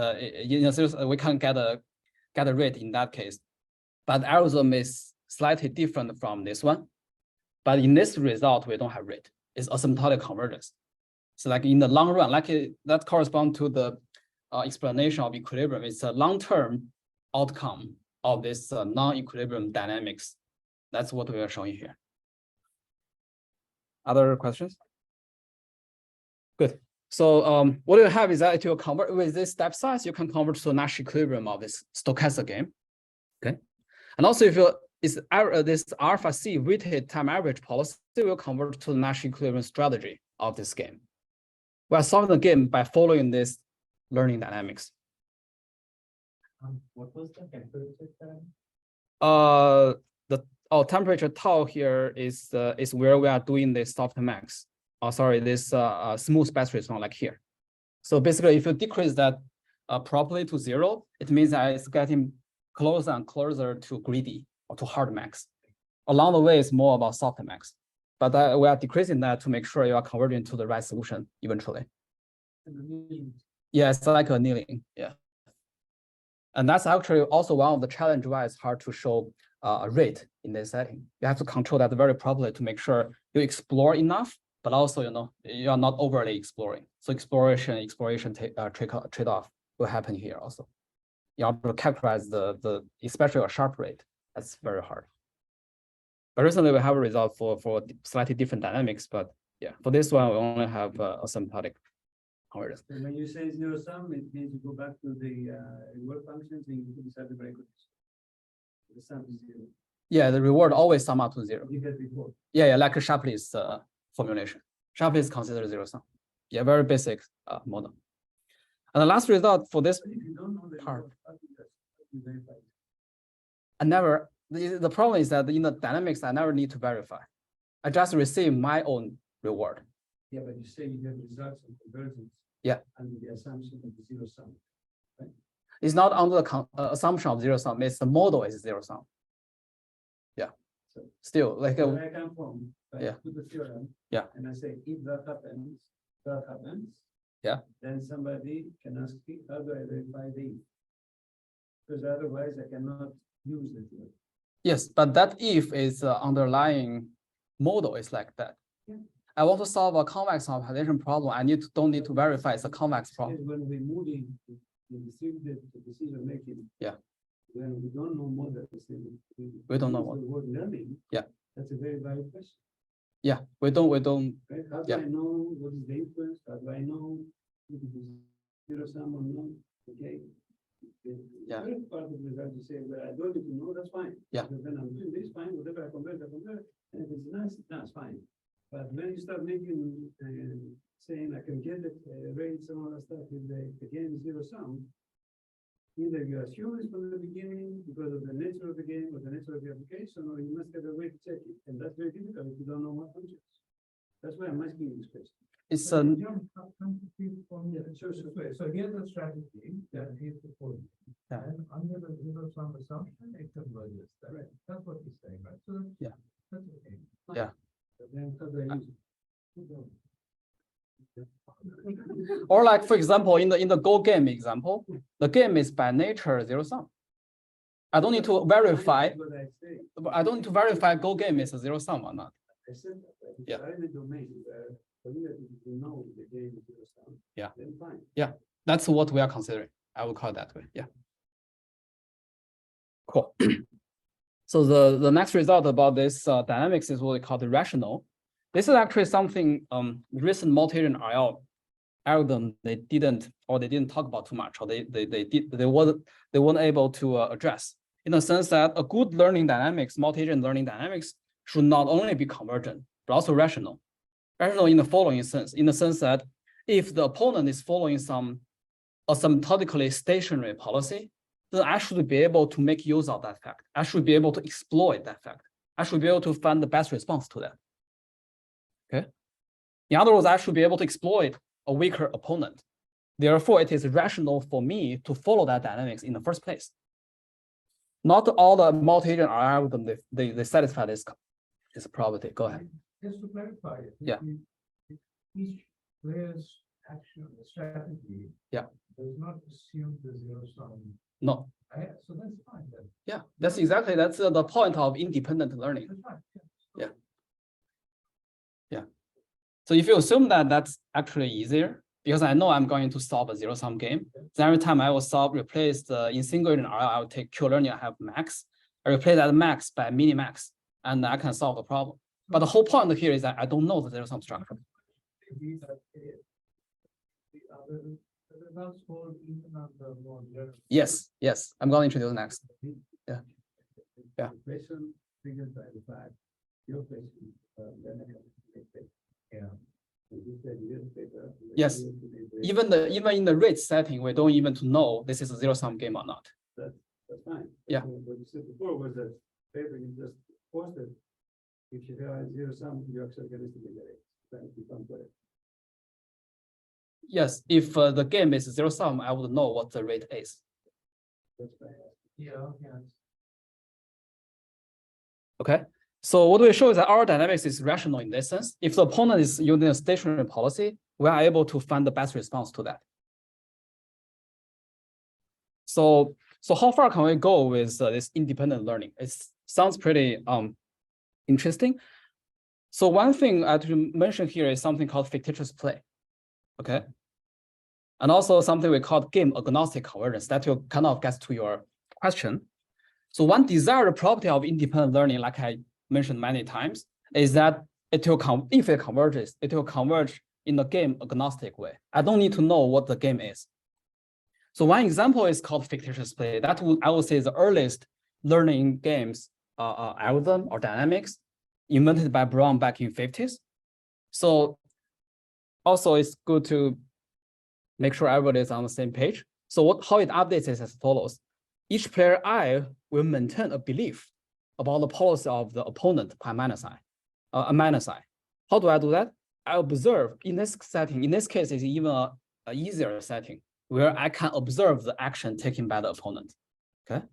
we can get a rate in that case. But the algorithm is slightly different from this one. But in this result, we don't have rate. It's asymptotic convergence. So like in the long run, that corresponds to the explanation of equilibrium. It's a long-term outcome of this non-equilibrium dynamics. That's what we are showing here. Other questions? Good. So what you have is that if you convert with this step size, you can convert to a Nash equilibrium of this stochastic game. Okay. And also if this alpha C weighted time average policy will convert to the Nash equilibrium strategy of this game. We are solving the game by following this learning dynamics. What was the temperature time? Temperature tau here is where we are doing the softmax. This smooth batch response like here. So basically, if you decrease that properly to 0, it means that it's getting closer and closer to greedy or to hard max. Along the way, it's more about softmax. But we are decreasing that to make sure you are converging to the right solution eventually. Yeah, it's like annealing. Yeah. And that's actually also one of the challenges why it's hard to show a rate in this setting. You have to control that very properly to make sure you explore enough, but also you are not overly exploring. So exploration trade-off will happen here also. You have to characterize especially a sharp rate. That's very hard. But recently we have a result for slightly different dynamics, but yeah, for this one we only have asymptotic convergence. And when you say zero sum, it means you go back to the reward functions and you decide the brackets. The sum is 0. Yeah, the reward always sum up to 0. You had before. Yeah, like a Shapley's formulation. Shapley's considered zero sum. Yeah, very basic model. And the last result for this If you don't know the part, reward, you verify it. I never. The problem is that in the dynamics, I never need to verify. I just receive my own reward. Yeah, but you say you get results of convergence. Yeah. Under the assumption of the zero sum. Right? It's not under the assumption of zero sum. It's the model is zero sum. Yeah. So still, like where I come from, I yeah. put the theorem. Yeah. And I say if that happens, that happens. Yeah. Then somebody can ask me, how do I verify the if? Because otherwise I cannot use the theorem. Yes, but that if is underlying model is like that. Yeah. I want to solve a convex optimization problem. I don't need to verify it's a convex problem. When we're moving to distributed decision making. Yeah. When we don't know models, we don't know what. The word learning. Yeah. That's a very valid question. Yeah, we don't. Right? How do I know what is the influence? How do I know if it is zero sum or not? Okay. Yeah. The first part of the result you say, well, I don't need to know, that's fine. Yeah. Because then I'm doing this fine, whatever I convert. And if it's nice, that's fine. But when you start making saying I can get it rates and all that stuff with the game zero sum, either you assume it from the beginning because of the nature of the game or the nature of the application, or you must have a way to check it. And that's very difficult if you don't know what functions. That's why I'm asking you this question. It's So, a so here's the strategy that he's proposing. Yeah. And under the zero-sum assumption, it converges. Right. That's what he's saying, right? So Yeah. That's okay. Yeah. But then how do I use it? or like for example in the Go game example, the game is by nature zero sum. I don't need to verify. What I say. I don't need to verify Go game is a zero sum or not. I said that. Right? If Yeah. you are in the domain where for you to know the game is zero sum, Yeah. then fine. That's what we are considering. I would call it that way. Yeah. Cool. So the next result about this dynamics is what we call the rational. This is actually something recent multi-agent RL algorithm they didn't talk about too much, or they weren't able to address, in the sense that a good learning dynamics, multi-agent learning dynamics should not only be convergent but also rational. Rational in the following sense, in the sense that if the opponent is following some asymptotically stationary policy, then I should be able to make use of that fact. I should be able to exploit that fact. I should be able to find the best response to that. Okay. In other words, I should be able to exploit a weaker opponent. Therefore, it is rational for me to follow that dynamics in the first place. Not all the multi-agent algorithm they satisfy this property. Go ahead. Just to clarify, Yeah. if each player's action, strategy, Yeah. does not assume the zero sum. No. So that's fine then. Yeah, that's the point of independent learning. That's fine. Yeah. So if you assume that that's actually easier, because I know I'm going to solve a zero-sum game, then every time I will replace the in single agent RL, I will take Q-learning, I have max. I replace that max by minimax, and I can solve the problem. But the whole point here is that I don't know the zero-sum structure. Maybe that the results hold even on the more general. Yes, I'm going to introduce next. Yeah. The question figured by the fact, your question, then I can take it. Yeah. You said you didn't take that. Yes. Even in the rate setting, we don't even know this is a zero-sum game or not. That's fine. Yeah. What you said before was that paper you just posted. If you have zero sum, you actually get it to the rate. Then you can't put it. Yes, if the game is zero-sum, I would know what the rate is. That's fine. Yeah. Okay. So what we show is that our dynamics is rational in this sense. If the opponent is using a stationary policy, we are able to find the best response to that. So how far can we go with this independent learning? It sounds pretty interesting. So one thing I to mention here is something called fictitious-play. Okay. And also something we call game-agnostic convergence. That will kind of get to your question. So one desired property of independent learning, like I mentioned many times, is that if it converges, it will converge in a game-agnostic way. I don't need to know what the game is. So one example is called fictitious-play. That I would say is the earliest learning games algorithm or dynamics invented by Brown back in 50s. So also it's good to make sure everybody is on the same page. So how it updates is as follows. Each player I will maintain a belief about the policy of the opponent by minus I. How do I do that? I observe in this setting. In this case, it's even an easier setting where I can observe the action taken by the opponent. Okay,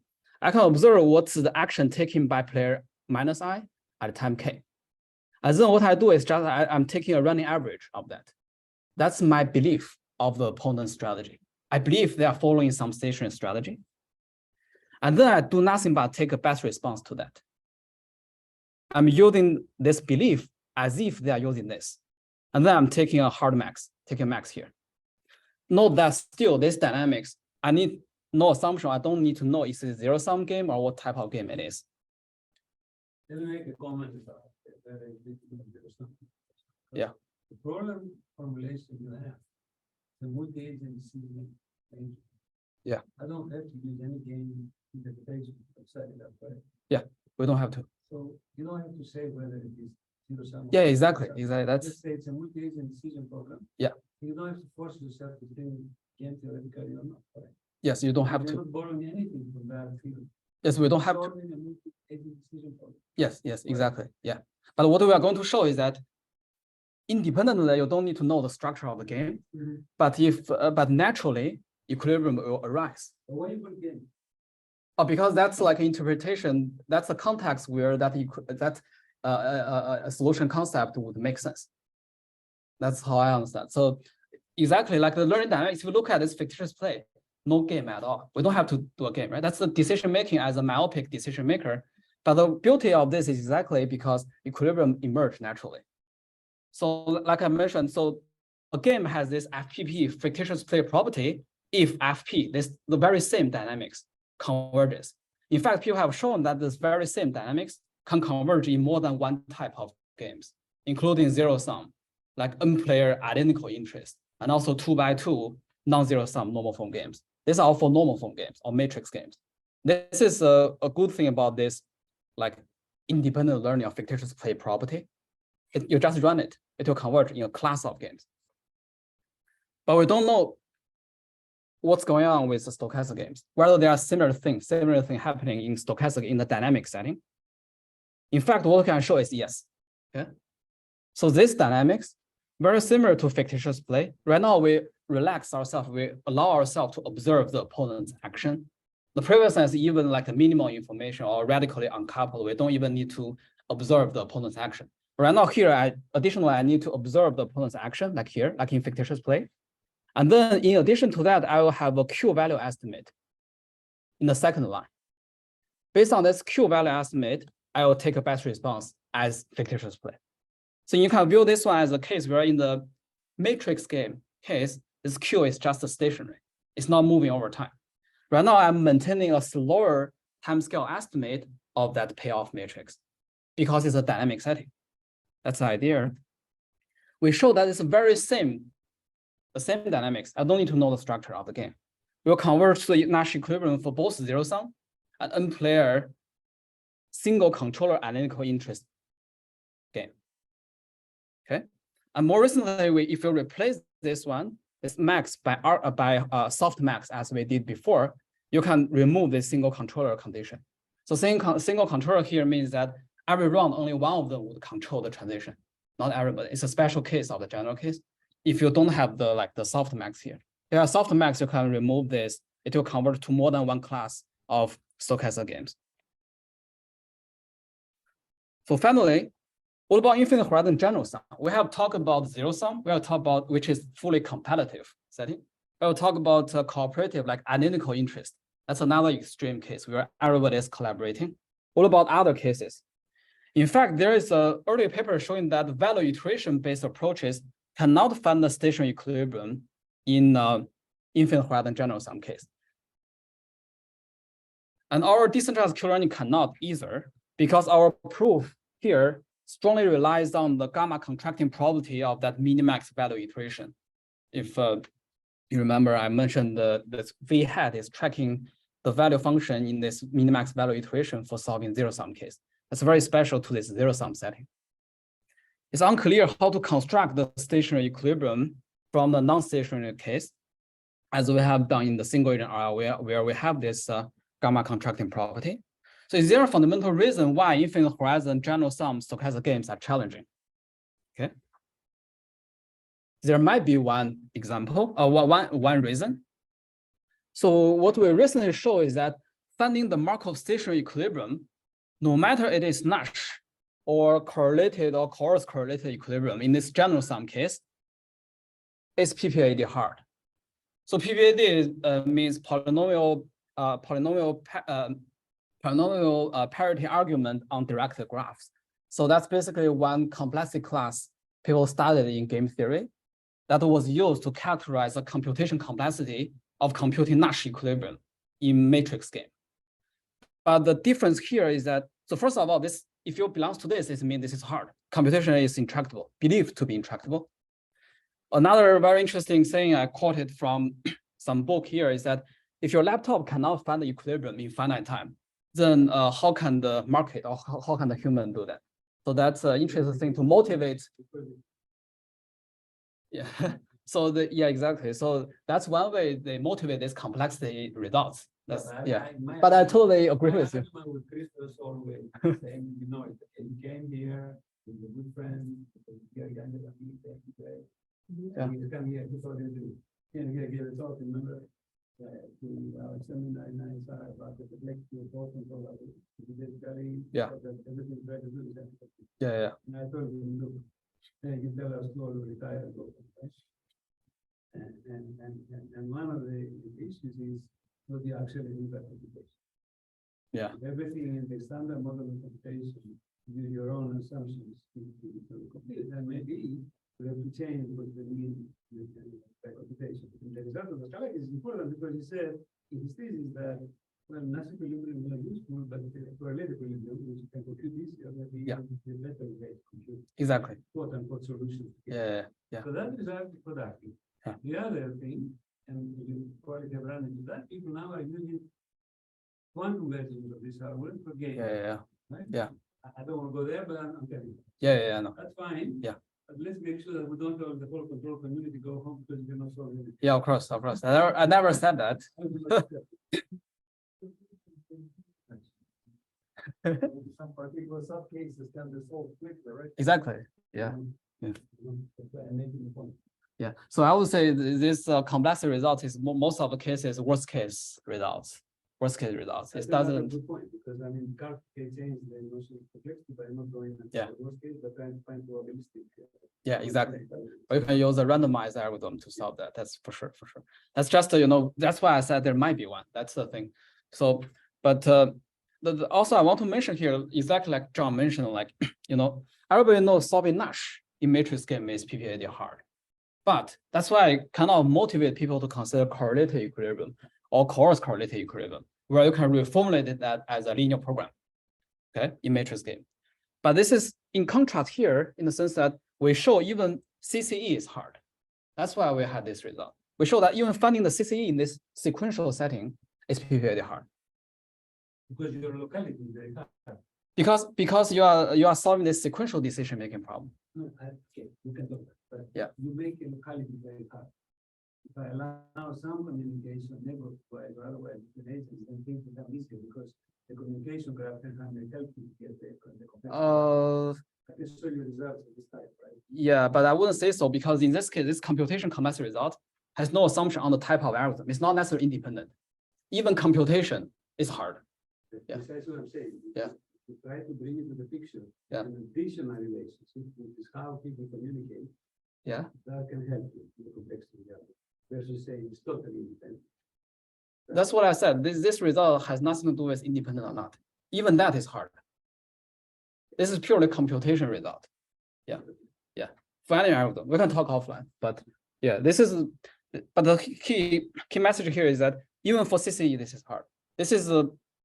I can observe what's the action taken by player minus I at time k. And then what I do is just I'm taking a running average of that. That's my belief of the opponent's strategy. I believe they are following some stationary strategy. And then I do nothing but take a best response to that. I'm using this belief as if they are using this. And then I'm taking a hard max, taking max here. Note that still this dynamics, I need no assumption. I don't need to know is it a zero-sum game or what type of game it is. Let me make a comment about it. Yeah. The problem formulation you have, the multi-agent decision engine. Yeah. I don't have to use any game interpretation of setting up, right? Yeah, we don't have to. So you don't have to say whether it is zero sum. Yeah, exactly. That's just say it's a multi-agent decision problem. Yeah. You don't have to force yourself to think game theoretically or not, right? Yes, you don't have We're to. not borrowing anything from that field. Yes, we don't have to. Solving a multi-agent decision problem. Yes, exactly. Yeah. But what we are going to show is that independently, you don't need to know the structure of the game. Mhm. But naturally, equilibrium will arise. But why you again? Oh, because that's like interpretation. That's a context where that a solution concept would make sense. That's how I understand. So exactly like the learning dynamics, if you look at this fictitious play, no game at all. We don't have to do a game, right? That's the decision making as a myopic decision maker. But the beauty of this is exactly because equilibrium emerge naturally. So like I mentioned, so a game has this FPP fictitious play property if FP, the very same dynamics converges. In fact, people have shown that this very same dynamics can converge in more than one type of games, including zero sum, like n-player identical interest, and also 2x2 non-zero sum normal form games. These are all for normal form games or matrix games. This is a good thing about this, like independent learning of fictitious play property. You just run it, it will converge in a class of games. But we don't know what's going on with the stochastic games, whether there are similar thing happening in stochastic in the dynamic setting. In fact, what we can show is yes. Okay. So this dynamics, very similar to fictitious play. Right now, we relax ourselves, we allow ourselves to observe the opponent's action. The previous one is even like the minimal information or radically uncoupled. We don't even need to observe the opponent's action. Right now here, additionally, I need to observe the opponent's action, like here, like in fictitious play. And then in addition to that, I will have a Q value estimate in the second line. Based on this Q value estimate, I will take a best response as fictitious play. So you can view this one as a case where in the matrix game case, this Q is just stationary. It's not moving over time. Right now, I'm maintaining a slower timescale estimate of that payoff matrix because it's a dynamic setting. That's the idea. We show that it's the same dynamics. I don't need to know the structure of the game. We'll convert to the Nash equilibrium for both zero sum and n-player single controller analytical interest game. Okay, and more recently, if you replace this one, this max by soft max as we did before, you can remove this single controller condition. So single controller here means that every round only one of them would control the transition, not everybody. It's a special case of the general case. If you don't have the soft max here, there are soft max, you can remove this. It will convert to more than one class of stochastic games. So finally, what about infinite horizon general sum? We have talked about zero sum. We have talked about which is fully competitive setting. We will talk about cooperative, like identical interest. That's another extreme case where everybody is collaborating. What about other cases? In fact, there is an earlier paper showing that value iteration-based approaches cannot find the stationary equilibrium in infinite horizon general sum case. And our decentralized Q-learning cannot either, because our proof here strongly relies on the gamma contracting property of that minimax value iteration. If you remember, I mentioned this V hat is tracking the value function in this minimax value iteration for solving zero sum case. That's very special to this zero sum setting. It's unclear how to construct the stationary equilibrium from the non-stationary case, as we have done in the single agent RL, where we have this gamma contracting property. So is there a fundamental reason why infinite horizon general sum stochastic games are challenging? Okay. There might be one example, one reason. So what we recently show is that finding the Markov stationary equilibrium, no matter it is Nash or correlated or coarse correlated equilibrium in this general sum case, is PPAD hard. So PPAD means polynomial parity argument on directed graphs. So that's basically one complexity class people studied in game theory that was used to characterize the computation complexity of computing Nash equilibrium in matrix game. But the difference here is that, so first of all, this, if you belong to this, it means this is hard. Computation is intractable, believed to be intractable. Another very interesting thing I quoted from some book here is that if your laptop cannot find the equilibrium in finite time, then how can the market or how can the human do that? So that's an interesting thing to motivate. Yeah, So exactly. So that's one way they motivate this complexity results. That's But I totally agree with you. With Christos always saying, you know, he came here, he's a good friend, yeah. He come here, he thought he'd do. Here, give a talk, remember? To our seminar in ISR about the complexity of thought control. Yeah. Everything's very good. Yeah. And I told him, look, you tell us to all retire, go. And one of the issues is what you actually do that computation. Yeah. Everything in the standard model of computation, you your own assumptions to complete, and maybe we have to change what the mean by computation. And the result of the Stochastic is important because he said in his thesis that well, Nash equilibrium is not useful, but correlated equilibrium, which you can compute easier, maybe the better way to compute. Exactly. Quote unquote solution. Yeah. So that is actually productive. Yeah. The other thing, and you probably have run into that, people now are using quantum versions of this hardware for games. Right? Yeah. I don't want to go there, but I'm telling you. Yeah, no. That's fine. Yeah. But let's make sure that we don't tell the whole control community go home because you're not solving it. Yeah, of course. I never said that. Some particular subcases can be solved quickly, right? Exactly. Yeah. Yeah. So I would say this complexity result is most of the cases worst case results. Worst case results. It doesn't. Good point, because I mean, Kaiqing changed the notion of complexity by not going into the worst case, but trying to find probabilistic. Yeah, exactly. Or you can use a randomized algorithm to solve that. That's for sure. That's just that's why I said there might be one. That's the thing. So, but also I want to mention here exactly like Zhang mentioned, like everybody knows solving Nash in matrix game is PPAD hard. But that's why I kind of motivate people to consider correlated equilibrium or coarse correlated equilibrium, where you can reformulate that as a linear program, okay, in matrix game. But this is in contrast here in the sense that we show even CCE is hard. That's why we had this result. We show that even finding the CCE in this sequential setting is PPAD hard. Because your locality is very hard. Because you are solving this sequential decision making problem. No, okay, you can do that. But you make a locality very hard. If I allow some communication neighborhood-wise or otherwise explanations, then things become easier because the communication graph can help you get the I can show you results of this type, right? Yeah, but I wouldn't say so because in this case, this computation complexity result has no assumption on the type of algorithm. It's not necessarily independent. Even computation is hard. Yeah. That's what I'm saying. Yeah. You try to bring it to the picture. Yeah. An additional relationship, which is how people communicate. Yeah. That can help you in the complexity versus saying it's totally independent. That's what I said. This result has nothing to do with independent or not. Even that is hard. This is purely computation result. Yeah. For any algorithm, we can talk offline. But yeah, but the key message here is that even for CCE, this is hard. This is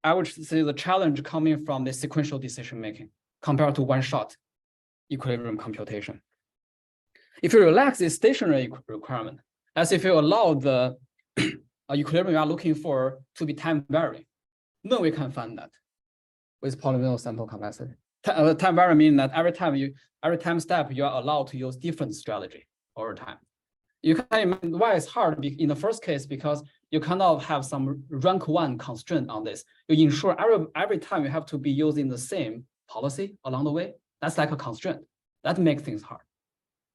I would say the challenge coming from the sequential decision making compared to one-shot equilibrium computation. If you relax the stationary requirement, as if you allow the equilibrium you are looking for to be time varying, then we can find that with polynomial sample complexity. Time varying means that every time step you are allowed to use different strategy over time. You can imagine why it's hard in the first case because you cannot have some rank 1 constraint on this. You ensure every time you have to be using the same policy along the way. That's like a constraint. That makes things hard.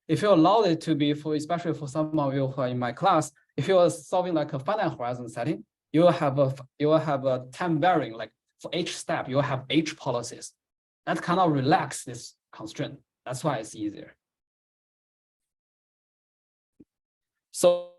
If you allow it to be especially for some of you who are in my class, if you are solving like a finite horizon setting, you will have a time varying, like for each step, you will have H policies. That kind of relax this constraint. That's why it's easier. So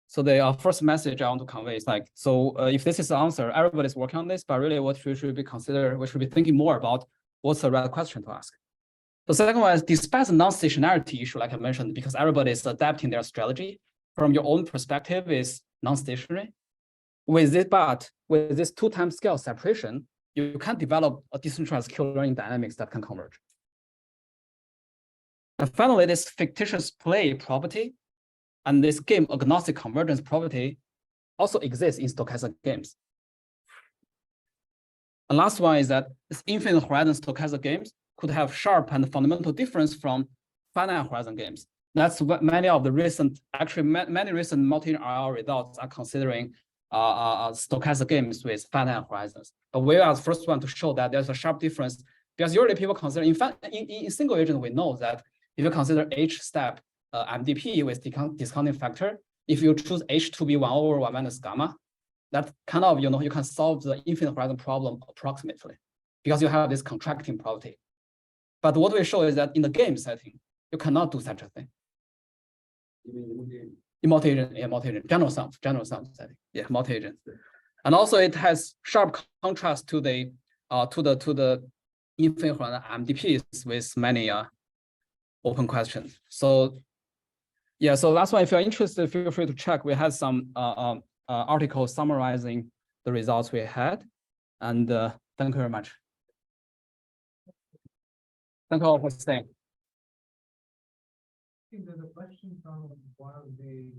So the first message I want to convey is like, so if this is the answer, everybody's working on this, but really what we should be we should be thinking more about what's the right question to ask. The second one is, despite the non-stationarity issue, like I mentioned, because everybody is adapting their strategy from your own perspective is non-stationary. With this 2-time scale separation, you can develop a decentralized Q-learning dynamics that can converge. And finally, this fictitious-play property and this game-agnostic convergence property also exists in stochastic games. And last one is that this infinite horizon stochastic games could have sharp and fundamental difference from finite horizon games. That's what many of the recent, actually many recent multi-RL results are considering stochastic games with finite horizons. But we are the first one to show that there's a sharp difference, because usually people consider, in fact, in single agent, we know that if you consider H step MDP with discounting factor, if you choose H to be 1 over 1 minus gamma, that kind of, you can solve the infinite horizon problem approximately, because you have this contracting property. But what we show is that in the game setting, you cannot do such a thing. Multi-agent, yeah, multi-agent, general sum setting, yeah, multi-agent. And also it has sharp contrast to the infinite horizon MDPs with many open questions. So yeah, so that's why if you're interested, feel free to check. We had some articles summarizing the results we had. And thank you very much. Thank you all for staying. I think there's a question from one of the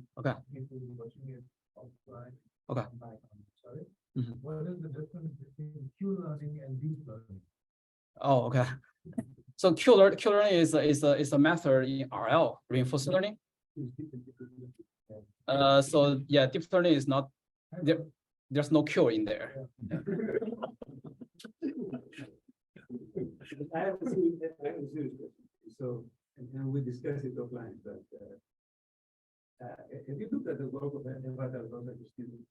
people watching it offline. Okay. Sorry. Mm-hmm. What is the difference between Q-learning and deep learning? Oh, okay. So Q-learning is a method in RL, reinforced learning. So yeah, deep learning is not there. There's no Q in there. I have a serious question. So, and we discussed it offline, but have you looked at the work of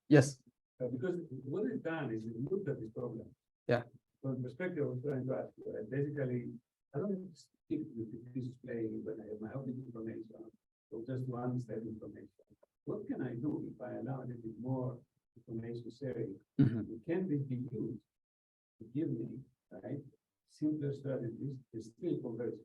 Yes. Because what it's done is it looked at this problem. Yeah. From the perspective of trying to ask, basically, I don't stick with fictitious-play when I have my own information, or just one set information. What can I do if I allow a little bit more information sharing? Can this be used to give me, right, simpler strategies to still converge?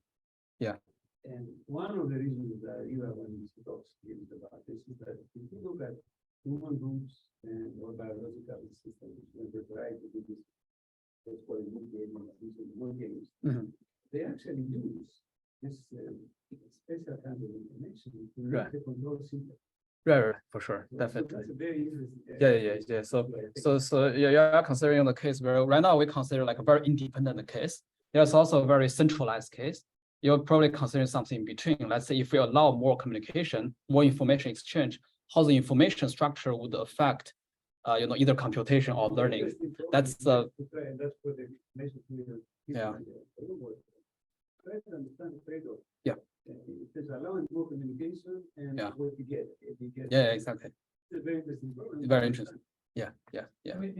Yeah. And one of the reasons that even when these talks is about this is that if you look at human groups and or biological systems, when they try to do this, that's what it would be games, they actually use this special kind of information to make the control simpler. Right, for sure, So definitely. that's a very interesting. Yeah. So yeah, you are considering the case where right now we consider like a very independent case. There's also a very centralized case. You're probably considering something in between. Let's say if we allow more communication, more information exchange, how the information structure would affect, either computation or learning. That's the yeah. Try to understand the trade-off. Yeah. It's allowing more communication and what you get. Yeah, exactly. It's a very interesting problem. Very interesting. Yeah. I mean,